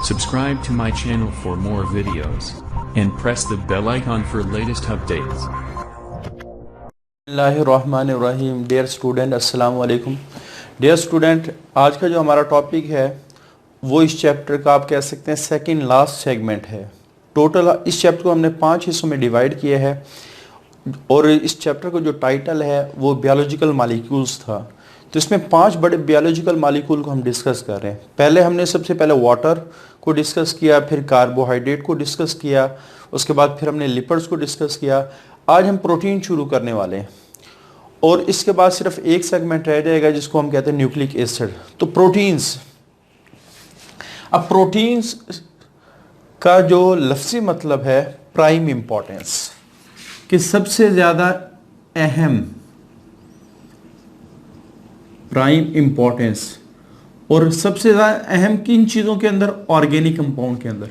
Subscribe to my channel for more videos and press the bell icon for latest updates. बिस्मिल्लाहिर्रहमानिर्रहीम। Dear student, अस्सलाम वालेकुम। Dear student, आज का जो हमारा टॉपिक है वो इस चैप्टर का आप कह सकते हैं सेकंड लास्ट सेगमेंट है। टोटल इस चैप्टर को हमने 5 हिस्सों में डिवाइड किया है और इस चैप्टर का जो टाइटल है वो बायोलॉजिकल मॉलिक्यूल्स था। तो इसमें 5 बड़े बायोलॉजिकल मॉलिक्यूल को हम डिस्कस कर रहे हैं। पहले हमने सबसे पहले वाटर को डिस्कस किया, फिर कार्बोहाइड्रेट को डिस्कस किया, उसके बाद फिर हमने लिपिड्स को डिस्कस किया। आज हम प्रोटीन शुरू करने वाले हैं और इसके बाद सिर्फ एक सेगमेंट रह जाएगा जिसको हम कहते हैं न्यूक्लिक एसिड। तो प्रोटीन्स, अब प्रोटीन्स का जो लफ्ज़ी मतलब है प्राइम इंपॉर्टेंस, कि सबसे ज़्यादा अहम, प्राइम इंपॉर्टेंस। और सबसे ज़्यादा अहम किन चीज़ों के अंदर? ऑर्गेनिक कंपाउंड के अंदर।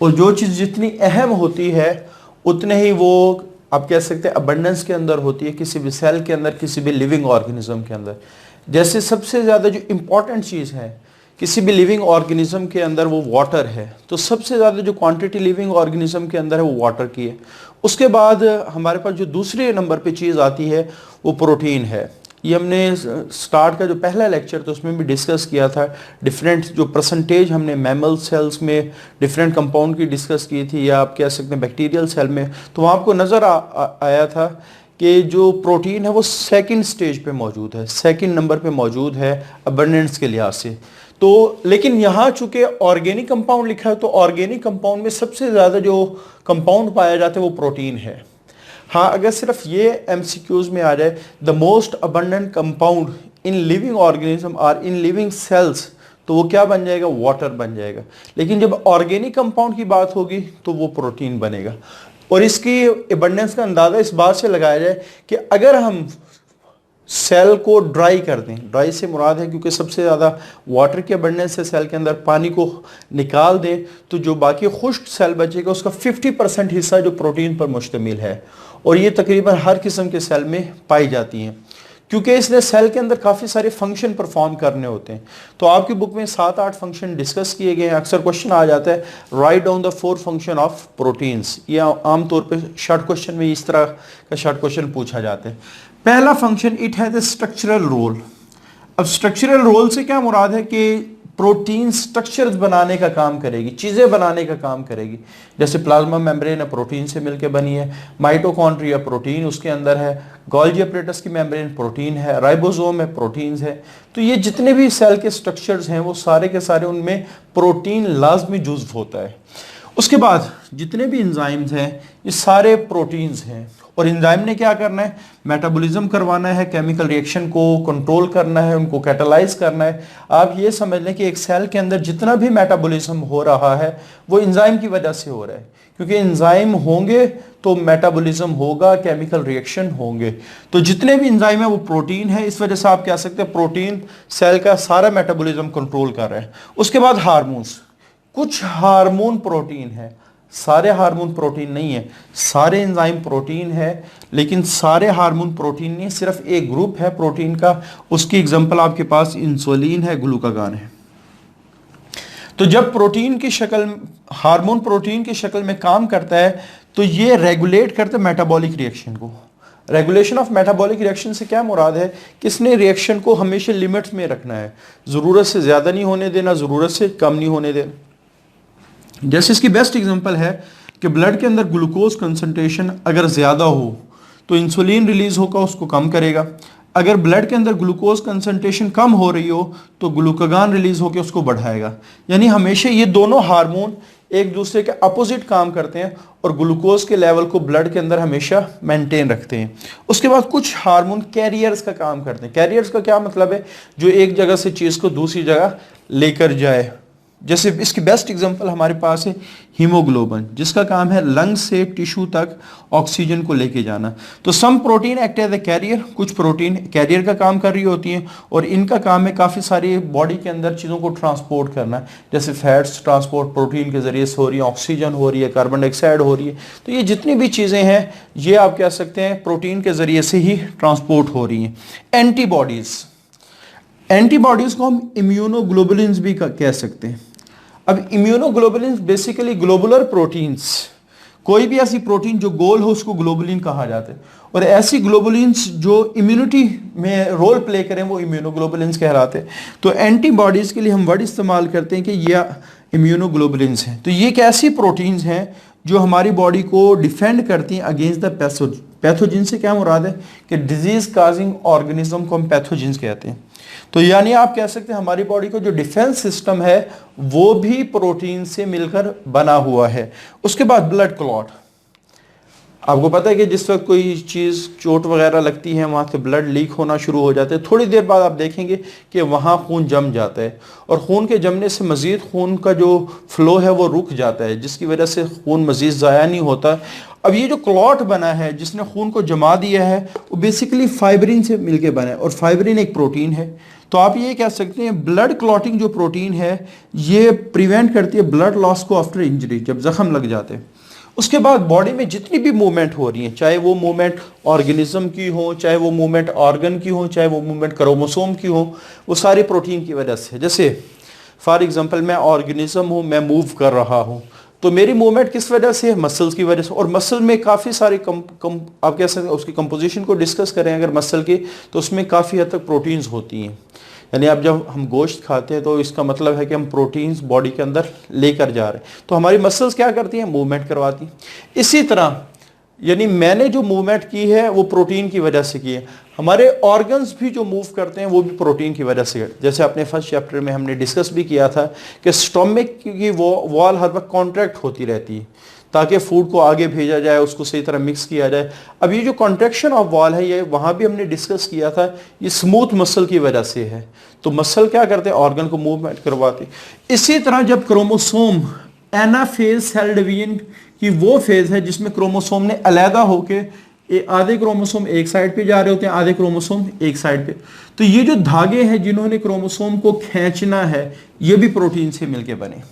और जो चीज़ जितनी अहम होती है उतने ही वो आप कह सकते हैं अबंडेंस के अंदर होती है किसी भी सेल के अंदर, किसी भी लिविंग ऑर्गेनिज्म के अंदर। जैसे सबसे ज़्यादा जो इम्पॉर्टेंट चीज़ है किसी भी लिविंग ऑर्गेनिज्म के अंदर वो वाटर है। तो सबसे ज़्यादा जो क्वांटिटी लिविंग ऑर्गेनिज्म के अंदर है वो वाटर की है। उसके बाद हमारे पास जो दूसरे नंबर पे चीज़ आती है वो प्रोटीन है। ये हमने स्टार्ट का जो पहला लेक्चर था उसमें भी डिस्कस किया था। डिफरेंट जो परसेंटेज हमने मैमल सेल्स में डिफरेंट कंपाउंड की डिस्कस की थी, या आप कह सकते हैं बैक्टीरियल सेल में। तो वहाँ आपको नज़र आया था कि जो प्रोटीन है वो सेकंड स्टेज पे मौजूद है, सेकंड नंबर पे मौजूद है अबंडेंस के लिहाज से। तो लेकिन यहाँ चूंकि ऑर्गेनिक कंपाउंड लिखा है तो ऑर्गेनिक कंपाउंड में सबसे ज़्यादा जो कंपाउंड पाया जाता है वो प्रोटीन है। हाँ, अगर सिर्फ ये एमसीक्यूज में आ जाए the most abundant compound in living organism are in living cells, तो वो क्या बन जाएगा? वाटर बन जाएगा। लेकिन जब ऑर्गेनिक कंपाउंड की बात होगी तो वो प्रोटीन बनेगा। और इसकी अबंडेंस का अंदाज़ा इस बात से लगाया जाए कि अगर हम सेल को ड्राई कर दें, ड्राई से मुराद है क्योंकि सबसे ज़्यादा वाटर के अबंडेंस से सेल के अंदर पानी को निकाल दें तो जो बाकी खुश्क सेल बचेगा उसका 50% हिस्सा जो प्रोटीन पर मुश्तमिल है। और ये तकरीबन हर किस्म के सेल में पाई जाती हैं क्योंकि इसने सेल के अंदर काफ़ी सारे फंक्शन परफॉर्म करने होते हैं। तो आपकी बुक में 7-8 फंक्शन डिस्कस किए गए हैं। अक्सर क्वेश्चन आ जाता है write down the 4 function of proteins. ये आमतौर पे शॉर्ट क्वेश्चन में इस तरह का शॉर्ट क्वेश्चन पूछा जाता है। पहला function, it has a structural role. अब स्ट्रक्चरल रोल से क्या मुराद है कि प्रोटीन स्ट्रक्चर्स बनाने का काम करेगी, चीज़ें बनाने का काम करेगी। जैसे प्लाज्मा मेम्ब्रेन प्रोटीन से मिलकर बनी है, माइटोकॉन्ड्रिया प्रोटीन उसके अंदर है, गोल्गी एपरेटस की मेम्ब्रेन प्रोटीन है, राइबोसोम है प्रोटीन्स है। तो ये जितने भी सेल के स्ट्रक्चर्स हैं वो सारे के सारे उनमें प्रोटीन लाजमी जुज़्व होता है। उसके बाद जितने भी एंजाइम्स हैं ये सारे प्रोटीन्स हैं। और एंजाइम ने क्या करना है? मेटाबॉलिज्म करवाना है, केमिकल रिएक्शन को कंट्रोल करना है, उनको कैटालाइज करना है। आप ये समझ लें कि एक सेल के अंदर जितना भी मेटाबॉलिज्म हो रहा है वो एंजाइम की वजह से हो रहा है, क्योंकि एंजाइम होंगे तो मेटाबॉलिज्म होगा, केमिकल रिएक्शन होंगे। तो जितने भी एंजाइम है वो प्रोटीन है। इस वजह से आप कह सकते हैं प्रोटीन सेल का सारा मेटाबॉलिज्म कंट्रोल कर रहा है। उसके बाद हार्मोन्स, कुछ हार्मोन प्रोटीन है, सारे हार्मोन प्रोटीन नहीं है। सारे एंजाइम प्रोटीन है लेकिन सारे हार्मोन प्रोटीन नहीं, सिर्फ एक ग्रुप है प्रोटीन का। उसकी एग्जांपल आपके पास इंसुलिन है, ग्लूकागॉन है। तो जब प्रोटीन की शक्ल, हार्मोन प्रोटीन की शक्ल में काम करता है तो ये रेगुलेट करता है मेटाबॉलिक रिएक्शन को। रेगुलेशन ऑफ मेटाबॉलिक रिएक्शन से क्या मुराद है? किसने रिएक्शन को हमेशा लिमिट्स में रखना है, ज़रूरत से ज़्यादा नहीं होने देना, ज़रूरत से कम नहीं होने देना। जैसे इसकी बेस्ट एग्जांपल है कि ब्लड के अंदर ग्लूकोज कंसंट्रेशन अगर ज़्यादा हो तो इंसुलिन रिलीज होगा, उसको कम करेगा। अगर ब्लड के अंदर ग्लूकोज कंसंट्रेशन कम हो रही हो तो ग्लूकागॉन रिलीज होकर उसको बढ़ाएगा। यानी हमेशा ये दोनों हार्मोन एक दूसरे के अपोजिट काम करते हैं और ग्लूकोज के लेवल को ब्लड के अंदर हमेशा मेंटेन रखते हैं। उसके बाद कुछ हार्मोन कैरियर्स का काम करते हैं। कैरियर्स का क्या मतलब है? जो एक जगह से चीज़ को दूसरी जगह लेकर जाए। जैसे इसकी बेस्ट एग्जांपल हमारे पास है हीमोग्लोबिन, जिसका काम है लंग से टिश्यू तक ऑक्सीजन को लेके जाना। तो some protein act as a carrier, कुछ प्रोटीन कैरियर का काम कर रही होती हैं और इनका काम है काफ़ी सारी बॉडी के अंदर चीज़ों को ट्रांसपोर्ट करना। जैसे फैट्स ट्रांसपोर्ट प्रोटीन के ज़रिए से हो रही है, ऑक्सीजन हो रही है, कार्बन डाइऑक्साइड हो रही है। तो ये जितनी भी चीज़ें हैं ये आप कह सकते हैं प्रोटीन के ज़रिए से ही ट्रांसपोर्ट हो रही हैं। एंटीबॉडीज़, एंटीबॉडीज़ को हम इम्यूनोग्लोबुलिन्स भी कह सकते हैं। अब इम्यूनोग्लोबुलिन बेसिकली ग्लोबुलर प्रोटीन्स, कोई भी ऐसी प्रोटीन जो गोल हो उसको ग्लोबुलिन कहा जाता है, और ऐसी ग्लोबुलिन्स जो इम्यूनिटी में रोल प्ले करें वो इम्यूनोग्लोबुलिन्स कहलाते हैं। तो एंटीबॉडीज़ के लिए हम वर्ड इस्तेमाल करते हैं कि ये इम्यूनोग्लोबुलिन्स हैं। तो ये एक ऐसी प्रोटीन्स हैं जो हमारी बॉडी को डिफेंड करती हैं अगेंस्ट द पैथोजन। पैथोजन से क्या मुराद है कि डिजीज काजिंग ऑर्गेनिज्म को हम पैथोजन कहते हैं। तो यानी आप कह सकते हैं हमारी बॉडी को जो डिफेंस सिस्टम है वो भी प्रोटीन से मिलकर बना हुआ है। उसके बाद ब्लड क्लॉट, आपको पता है कि जिस वक्त कोई चीज़ चोट वगैरह लगती है वहाँ से ब्लड लीक होना शुरू हो जाता है, थोड़ी देर बाद आप देखेंगे कि वहाँ खून जम जाता है, और खून के जमने से मज़ीद खून का जो फ्लो है वो रुक जाता है, जिसकी वजह से खून मज़ीद ज़ाया नहीं होता। अब ये जो क्लॉट बना है जिसने खून को जमा दिया है वो बेसिकली फाइब्रिन से मिलके बना है, और फाइब्रिन एक प्रोटीन है। तो आप ये कह सकते हैं ब्लड क्लॉटिंग जो प्रोटीन है ये प्रिवेंट करती है ब्लड लॉस को आफ्टर इंजरी, जब जख्म लग जाते हैं। उसके बाद बॉडी में जितनी भी मूवमेंट हो रही है, चाहे वो मूवमेंट ऑर्गेनिज्म की हो, चाहे वो मूवमेंट ऑर्गन की हो, चाहे वो मूवमेंट क्रोमोसोम की हो, वो सारी प्रोटीन की वजह से। जैसे फॉर एग्जांपल मैं ऑर्गेनिज्म हूँ, मैं मूव कर रहा हूँ, तो मेरी मूवमेंट किस वजह से है? मसल्स की वजह से। और मसल में काफ़ी सारे आप कह सकते हैं उसकी कंपोजिशन को डिस्कस करें अगर मसल की, तो उसमें काफ़ी हद तक प्रोटीन्स होती हैं। यानी अब जब हम गोश्त खाते हैं तो इसका मतलब है कि हम प्रोटीन्स बॉडी के अंदर लेकर जा रहे हैं। तो हमारी मसल्स क्या करती हैं? मूवमेंट करवाती हैं। इसी तरह यानी मैंने जो मूवमेंट की है वो प्रोटीन की वजह से की है। हमारे ऑर्गन्स भी जो मूव करते हैं वो भी प्रोटीन की वजह से। जैसे अपने फर्स्ट चैप्टर में हमने डिस्कस भी किया था कि स्टोमिक की वॉल हर वक्त कॉन्ट्रैक्ट होती रहती है ताकि फूड को आगे भेजा जाए, उसको सही तरह मिक्स किया जाए। अब ये जो कॉन्ट्रैक्शन ऑफ वॉल है ये वहाँ भी हमने डिस्कस किया था, ये स्मूथ मसल की वजह से है। तो मसल क्या करते हैं? ऑर्गन को मूवमेंट करवाते। इसी तरह जब क्रोमोसोम एनाफेज सेल डिवीजन की वो फेज है जिसमें क्रोमोसोम ने अलहदा होके आधे क्रोमोसोम एक साइड पे जा रहे होते हैं, आधे क्रोमोसोम एक साइड पे, तो ये जो धागे हैं जिन्होंने क्रोमोसोम को खींचना है ये भी प्रोटीन से मिलके बने।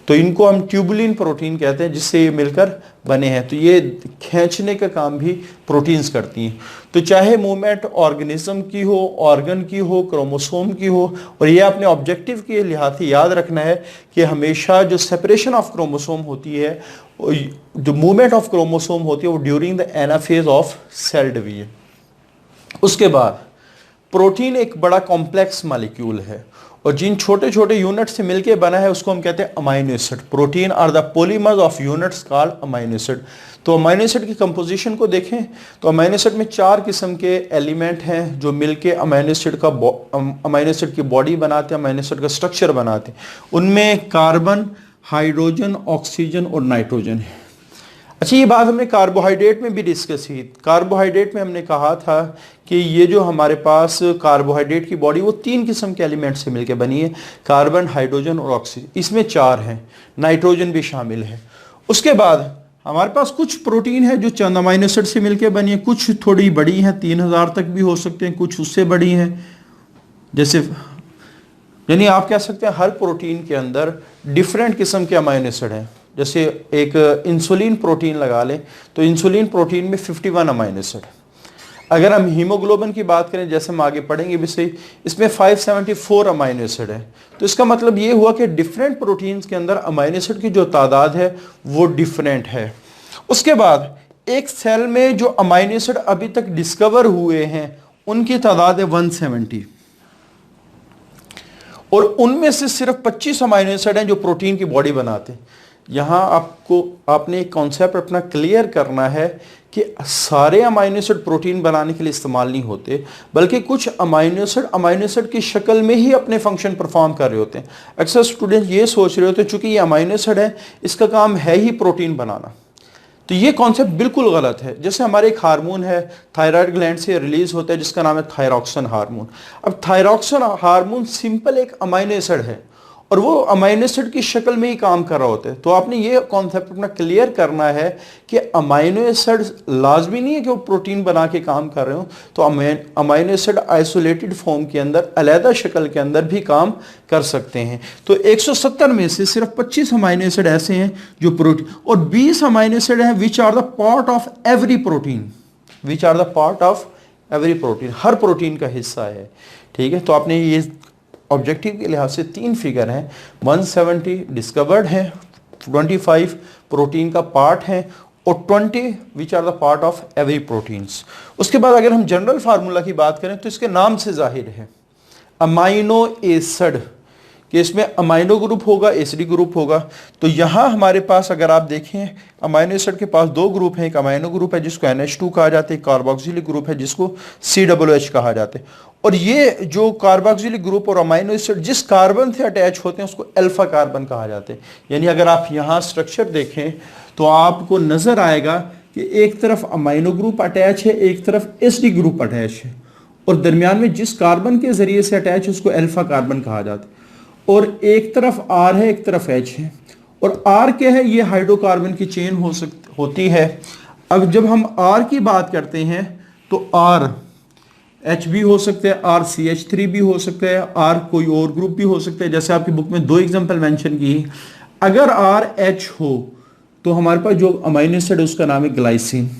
तो इनको हम ट्यूबुलिन प्रोटीन कहते हैं जिससे ये मिलकर बने हैं। तो ये खींचने का काम भी प्रोटीन्स करती हैं। तो चाहे मूवमेंट ऑर्गेनिज्म की हो, ऑर्गन की हो, क्रोमोसोम की हो, और ये अपने ऑब्जेक्टिव के लिहाज से याद रखना है कि हमेशा जो सेपरेशन ऑफ क्रोमोसोम होती है, जो मूवमेंट ऑफ क्रोमोसोम होती है वो during the anaphase of cell division. उसके बाद प्रोटीन एक बड़ा कॉम्प्लेक्स मॉलिक्यूल है और जिन छोटे छोटे यूनिट से मिलके बना है उसको हम कहते हैं amino acid. Protein are the polymers of units called amino acid. तो अमाइनो एसिड की कंपोजिशन को देखें तो अमाइनो एसिड में 4 किस्म के एलिमेंट हैं जो मिलके अमाइनो एसिड की बॉडी बनाते हैं, अमाइनो एसिड का स्ट्रक्चर बनाते हैं। उनमें कार्बन, हाइड्रोजन, ऑक्सीजन और नाइट्रोजन है। अच्छा, ये बात हमने कार्बोहाइड्रेट में भी डिस्कस की। कार्बोहाइड्रेट में हमने कहा था कि ये जो हमारे पास कार्बोहाइड्रेट की बॉडी वो 3 किस्म के एलिमेंट से मिलकर बनी है, कार्बन, हाइड्रोजन और ऑक्सीजन। इसमें 4 हैं, नाइट्रोजन भी शामिल है। उसके बाद हमारे पास कुछ प्रोटीन है जो चंद अमाइनो एसिड से मिलकर बनी है, कुछ थोड़ी बड़ी हैं, 3000 तक भी हो सकते हैं, कुछ उससे बड़ी हैं। जैसे यानी आप कह सकते हैं हर प्रोटीन के अंदर डिफरेंट किस्म के अमाइनो एसिड हैं। जैसे एक इंसुलिन प्रोटीन लगा लें तो इंसुलिन प्रोटीन में 51 अमाइनो एसिड। अगर हम हीमोग्लोबिन की बात करें, जैसे हम आगे पढ़ेंगे भी सही, इसमें 574 अमाइनो एसिड है। तो इसका मतलब ये हुआ कि डिफरेंट प्रोटीन्स के अंदर अमाइनो एसिड की जो तादाद है वो डिफरेंट है। उसके बाद एक सेल में जो अमाइनो एसिड अभी तक डिस्कवर हुए हैं उनकी तादाद है 170, और उनमें से सिर्फ 25 अमाइनो एसिड हैं जो प्रोटीन की बॉडी बनाते हैं। यहाँ आपने एक कॉन्सेप्ट अपना क्लियर करना है कि सारे अमाइनो एसिड प्रोटीन बनाने के लिए इस्तेमाल नहीं होते, बल्कि कुछ अमाइनो एसिड की शक्ल में ही अपने फंक्शन परफॉर्म कर रहे होते हैं। अक्सर स्टूडेंट ये सोच रहे होते हैं चूंकि ये अमाइनो एसिड है इसका काम है ही प्रोटीन बनाना, तो ये कॉन्सेप्ट बिल्कुल गलत है। जैसे हमारे एक हार्मोन है थायराइड ग्लैंड से रिलीज होता है जिसका नाम है थायरॉक्सिन हार्मोन। अब थायरॉक्सिन हार्मोन सिंपल एक अमाइनो एसिड है और वो अमाइनो एसिड की शक्ल में ही काम कर रहा होता है। तो आपने ये कॉन्सेप्ट अपना क्लियर करना है कि अमाइनो एसिड लाजमी नहीं है कि वो प्रोटीन बना के काम कर रहे हो। तो अमाइनो एसिड आइसोलेटेड फॉर्म के अंदर, अलहदा शक्ल के अंदर भी काम कर सकते हैं। तो 170 में से सिर्फ 25 अमाइनो एसिड ऐसे हैं जो प्रोटीन, और 20 अमाइनो एसिड हैं which are the part of every protein, which are the part of every protein, हर प्रोटीन का हिस्सा है। ठीक है, तो आपने ये ऑब्जेक्टिव के लिहाज से 3 फिगर हैं, 170 डिस्कवर्ड हैं, 25 प्रोटीन का पार्ट है और 20 which are the part of every proteins. उसके बाद अगर हम जनरल फार्मूला की बात करें तो इसके नाम से जाहिर है अमाइनो एसिड कि इसमें अमाइनो ग्रुप होगा, एसिडी ग्रुप होगा। तो यहाँ हमारे पास अगर आप देखें अमाइनो एसिड के पास 2 ग्रुप हैं, एक अमाइनो ग्रुप है जिसको NH2 कहा जाता है, कार्बोक्सिलिक ग्रुप है जिसको COOH कहा जाता है। और ये जो कार्बोक्सिलिक ग्रुप और अमाइनो एसिड जिस कार्बन से अटैच होते हैं उसको अल्फा कार्बन कहा जाता है। यानी अगर आप यहाँ स्ट्रक्चर देखें तो आपको नजर आएगा कि एक तरफ अमाइनो ग्रुप अटैच है, एक तरफ एसिडी ग्रुप अटैच है और दरमियान में जिस कार्बन के जरिए से अटैच है उसको अल्फा कार्बन कहा जाता है। और एक तरफ R है, एक तरफ H है। और R क्या है? ये हाइड्रोकार्बन की चेन होती है। अब जब हम R की बात करते हैं तो R H भी हो सकता है, RCH3 भी हो सकता है, R कोई और ग्रुप भी हो सकता है। जैसे आपकी बुक में 2 एग्जांपल मेंशन की। अगर RH हो तो हमारे पास जो अमाइनो एसिड है उसका नाम है ग्लाइसिन।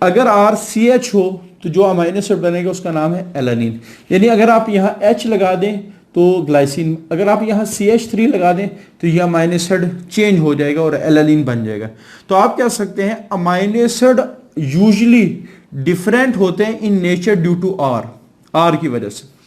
अगर RCH हो तो जो अमाइनो एसिड बनेगा उसका नाम है एलानिन। यानी अगर आप यहाँ H लगा दें तो ग्लाइसिन, अगर आप यहाँ CH3 लगा दें तो यह अमाइनो एसिड चेंज हो जाएगा और एलानिन बन जाएगा। तो आप कह सकते हैं अमाइनो एसिड यूजुअली डिफरेंट होते हैं in nature due to R की वजह से।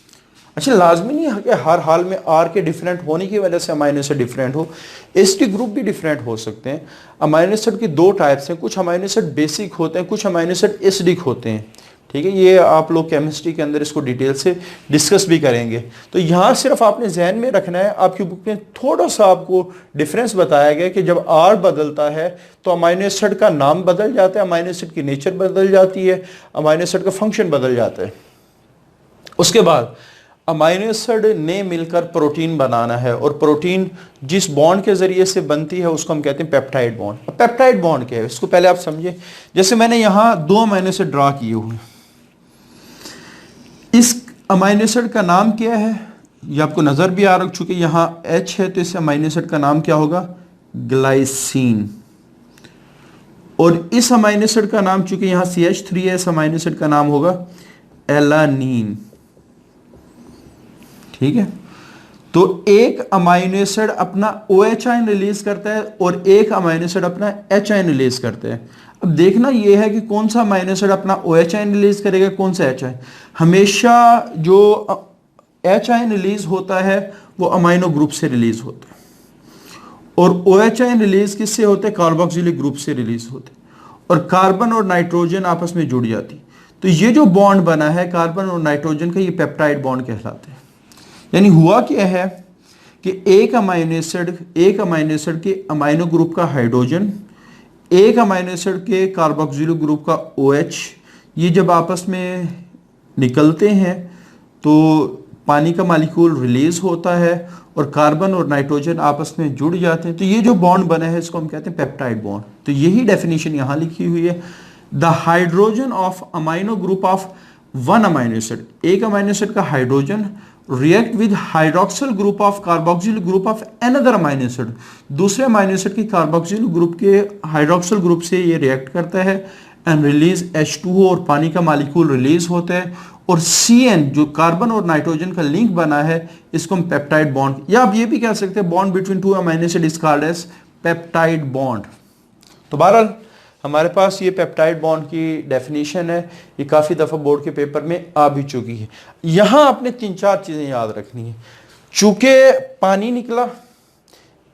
अच्छा, लाजमी नहीं है कि हर हाल में R के डिफरेंट होने की वजह से अमाइनो एसिड डिफरेंट हो, एसिडी ग्रुप भी डिफरेंट हो सकते हैं। अमाइनो एसिड की 2 टाइप्स हैं, कुछ अमाइनो एसिड बेसिक होते हैं, कुछ अमाइनो एसिड एसिडिक होते हैं। ठीक है, ये आप लोग केमिस्ट्री के अंदर इसको डिटेल से डिस्कस भी करेंगे। तो यहाँ सिर्फ आपने जहन में रखना है, आपकी बुक में थोड़ा सा आपको डिफरेंस बताया गया कि जब R बदलता है तो अमाइनो एसिड का नाम बदल जाता है, अमाइनो एसिड की नेचर बदल जाती है, अमाइनो एसिड का फंक्शन बदल जाता है। उसके बाद अमाइनो एसिड ने मिलकर प्रोटीन बनाना है और प्रोटीन जिस बॉन्ड के जरिए से बनती है उसको हम कहते हैं पेप्टाइड बॉन्ड। अब पेप्टाइड बॉन्ड क्या है इसको पहले आप समझिए। जैसे मैंने यहाँ 2 अमाइनो एसिड ड्रा किए हुए, इस अमाइनो एसिड का नाम क्या है ये आपको नजर भी आ रहा, चूंकि यहाँ H है तो इस अमाइनो एसिड का नाम क्या होगा? ग्लाइसिन। और इस अमाइनो एसिड का नाम चूंकि यहाँ CH3 है, इस अमाइनो एसिड का नाम होगा एलानीन। ठीक है, तो एक अमाइनो एसिड अपना OH आयन रिलीज करता है और एक अमाइनो एसिड अपना H आयन रिलीज करता है। अब देखना यह है कि कौन सा अमाइनो एसिड अपना OH आयन रिलीज करेगा, कौन सा H आयन। हमेशा जो H आयन रिलीज होता है वो अमाइनो ग्रुप से रिलीज होता है और OH आयन रिलीज किससे होते हैं? कार्बोक्सिलिक ग्रुप से रिलीज होते हैं और कार्बन और नाइट्रोजन आपस में जुड़ जाती। तो ये जो बॉन्ड बना है कार्बन और नाइट्रोजन का, ये पेप्टाइड बॉन्ड कहलाते हैं। यानी हुआ क्या है कि एक अमाइनो एसिड के अमाइनो ग्रुप का हाइड्रोजन, एक अमाइनो एसिड के कार्बोक्सिलिक ग्रुप का OH, ये जब आपस में निकलते हैं तो पानी का मॉलिक्यूल रिलीज होता है और कार्बन और नाइट्रोजन आपस में जुड़ जाते हैं। तो ये जो बॉन्ड बना है इसको हम कहते हैं पेप्टाइड बॉन्ड। तो यही डेफिनेशन यहाँ लिखी हुई है, the hydrogen of amino group of one amino acid, एक अमाइनो एसिड का hydrogen react with hydroxyl group of carboxyl group of another amino acid, दूसरे अमाइनो एसिड की कार्बोक्सिल ग्रुप के हाइड्रोक्सिल ग्रुप से ये रिएक्ट करता है एंड रिलीज H2O और पानी का मॉलिक्यूल रिलीज होता है और CN जो कार्बन और नाइट्रोजन का लिंक बना है इसको हम पेप्टाइड बॉन्ड, या आप ये भी कह सकते हैं bond between 2 amino acid is called as peptide bond. तो बहरहाल हमारे पास ये पेप्टाइड बॉन्ड की डेफिनेशन है, ये काफ़ी दफ़ा बोर्ड के पेपर में आ भी चुकी है। यहाँ आपने 3-4 चीज़ें याद रखनी है। चूँकि पानी निकला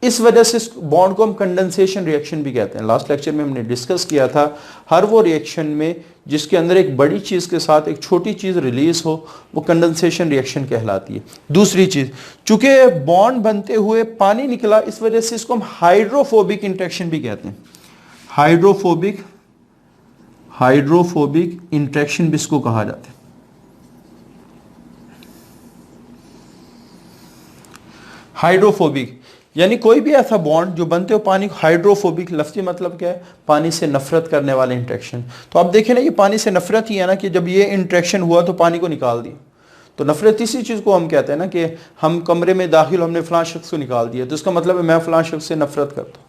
इस वजह से बॉन्ड को हम कंडेंसेशन रिएक्शन भी कहते हैं। लास्ट लेक्चर में हमने डिस्कस किया था, हर वो रिएक्शन में जिसके अंदर एक बड़ी चीज़ के साथ एक छोटी चीज़ रिलीज हो वो कंडेंसेशन रिएक्शन कहलाती है। दूसरी चीज़, चूँकि बॉन्ड बनते हुए पानी निकला इस वजह से इसको हम हाइड्रोफोबिक इंट्रैक्शन भी कहते हैं। हाइड्रोफोबिक इंट्रैक्शन भी इसको कहा जाता है। हाइड्रोफोबिक यानी कोई भी ऐसा बॉन्ड जो बनते हो पानी, हाइड्रोफोबिक लफ्ज़ी मतलब क्या है? पानी से नफरत करने वाले इंट्रैक्शन। तो आप देखें ना, ये पानी से नफरत ही है ना कि जब ये इंट्रैक्शन हुआ तो पानी को निकाल दिया। तो नफरत इसी चीज़ को हम कहते हैं ना कि हम कमरे में दाखिल, हमने फलां शख्स को निकाल दिया, तो इसका मतलब है मैं फलां शख्स से नफरत करता हूँ।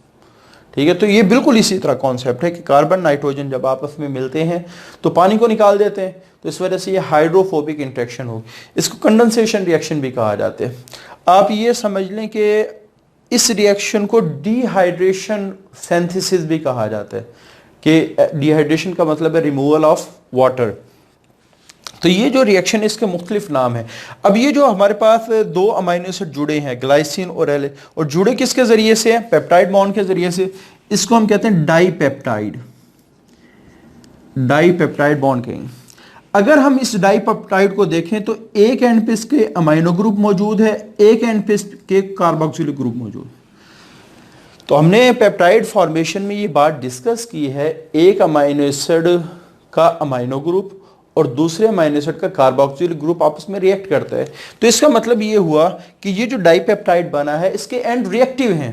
ठीक है, तो ये बिल्कुल इसी तरह कॉन्सेप्ट है कि कार्बन नाइट्रोजन जब आपस में मिलते हैं तो पानी को निकाल देते हैं, तो इस वजह से ये हाइड्रोफोबिक इंटरेक्शन हो, इसको कंडेंसेशन रिएक्शन भी कहा जाता है। आप ये समझ लें कि इस रिएक्शन को डिहाइड्रेशन सिंथेसिस भी कहा जाता है, कि डिहाइड्रेशन का मतलब है रिमूवल ऑफ वाटर। तो ये जो रिएक्शन है इसके मुख्तलिफ नाम है। अब ये जो हमारे पास दो अमाइनो एसिड जुड़े हैं ग्लाइसिन और एल, और जुड़े किसके जरिए से हैं? पेप्टाइड बॉन्ड के जरिए से। इसको हम कहते हैं डाईपेप्टाइड, डाईपेप्टाइड बॉन्ड कहेंगे। अगर हम इस डाईपेप्टाइड को देखें तो एक एंड पे इसके अमाइनो ग्रुप मौजूद है, एक एंड पे इसके कार्बोक्सिलिक ग्रुप मौजूद है। तो हमने पेप्टाइड फॉर्मेशन में ये बात डिस्कस की है, एक अमाइनो एसिड का अमाइनो ग्रुप और दूसरे अमाइनो एसिड का कार्बोक्सिलिक ग्रुप आपस में रिएक्ट करता है। तो इसका मतलब ये हुआ कि ये जो डाईपेप्टाइड बना है इसके एंड रिएक्टिव हैं।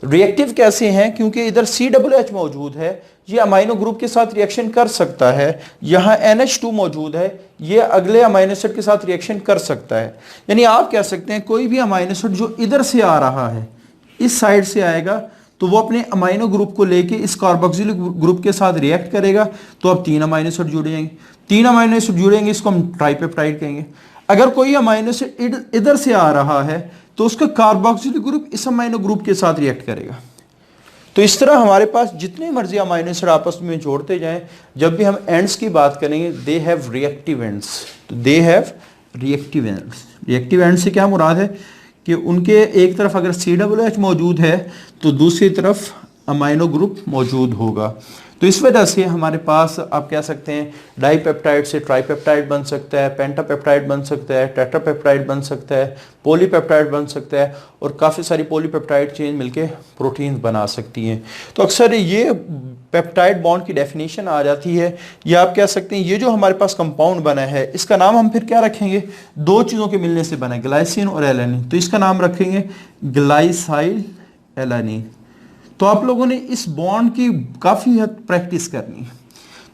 रिएक्टिव कैसे हैं? क्योंकि इधर COOH मौजूद है, ये अमाइनो ग्रुप के साथ रिएक्शन कर सकता है, यहाँ NH2 मौजूद है, ये अगले अमाइनो एसिड के साथ रिएक्शन कर सकता है। यानी आप कह सकते हैं कोई भी अमाइनो एसिड जो इधर से आ रहा है, इस साइड से आएगा, तो वो अपने अमाइनो ग्रुप को लेके इस कार्बोक्सिलिक ग्रुप के साथ रिएक्ट करेगा, तो अब 3 अमाइनो एसिड जुड़ेंगे, 3 अमाइनो एसिड जुड़ेंगे, इसको हम ट्राइपेप्टाइड कहेंगे। अगर कोई अमाइनो एसिड इधर से आ रहा है तो उसका कार्बोक्सिलिक ग्रुप इस अमाइनो ग्रुप के साथ रिएक्ट करेगा। तो इस तरह हमारे पास जितने मर्जी अमाइनो एसिड आपस में जोड़ते जाएं, जब भी हम एंड्स की बात करेंगे दे हैव रिएक्टिव एंड्स, तो they have reactive ends. Reactive and से क्या मुराद है कि उनके एक तरफ अगर COOH मौजूद है तो दूसरी तरफ अमाइनो ग्रुप मौजूद होगा। तो इस वजह से हमारे पास आप कह सकते हैं डाईपेप्टाइड से ट्राइपेप्टाइड बन सकता है, पेंटापेप्टाइड बन सकता है, टेट्रापेप्टाइड बन सकता है, पॉलीपेप्टाइड बन सकता है, और काफ़ी सारी पॉलीपेप्टाइड चेन मिलके प्रोटीन बना सकती हैं। तो अक्सर ये पेप्टाइड बॉन्ड की डेफिनेशन आ जाती है, या आप कह सकते हैं ये जो हमारे पास कंपाउंड बना है इसका नाम हम फिर क्या रखेंगे? दो चीज़ों के मिलने से बना है, ग्लाइसिन और एलानिन, तो इसका नाम रखेंगे ग्लाइसाइल एलानिन। तो आप लोगों ने इस बॉन्ड की काफ़ी हद प्रैक्टिस करनी है।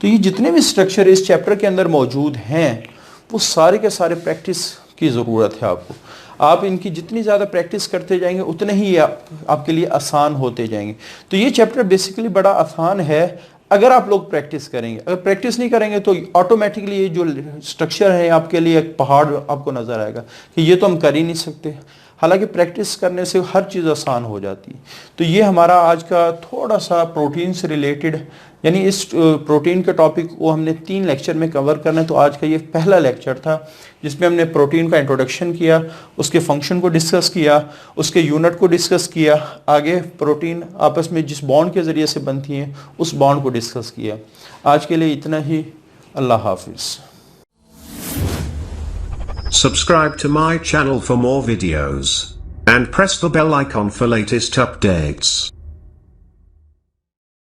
तो ये जितने भी स्ट्रक्चर इस चैप्टर के अंदर मौजूद हैं वो सारे के सारे प्रैक्टिस की ज़रूरत है आपको। आप इनकी जितनी ज़्यादा प्रैक्टिस करते जाएंगे उतने ही आपके लिए आसान होते जाएंगे। तो ये चैप्टर बेसिकली बड़ा आसान है अगर आप लोग प्रैक्टिस करेंगे। अगर प्रैक्टिस नहीं करेंगे तो ऑटोमेटिकली ये जो स्ट्रक्चर है आपके लिए एक पहाड़ आपको नज़र आएगा कि ये तो हम कर ही नहीं सकते। हालांकि प्रैक्टिस करने से हर चीज़ आसान हो जाती है। तो ये हमारा आज का थोड़ा सा प्रोटीन से रिलेटेड, यानी इस प्रोटीन के टॉपिक को हमने 3 लेक्चर में कवर करना है। तो आज का ये पहला लेक्चर था जिसमें हमने प्रोटीन का इंट्रोडक्शन किया, उसके फंक्शन को डिस्कस किया, उसके यूनिट को डिस्कस किया, आगे प्रोटीन आपस में जिस बॉन्ड के ज़रिए से बनती हैं उस बॉन्ड को डिस्कस किया। आज के लिए इतना ही। अल्लाह हाफिज़। Subscribe to my channel for more videos and press the bell icon for latest updates.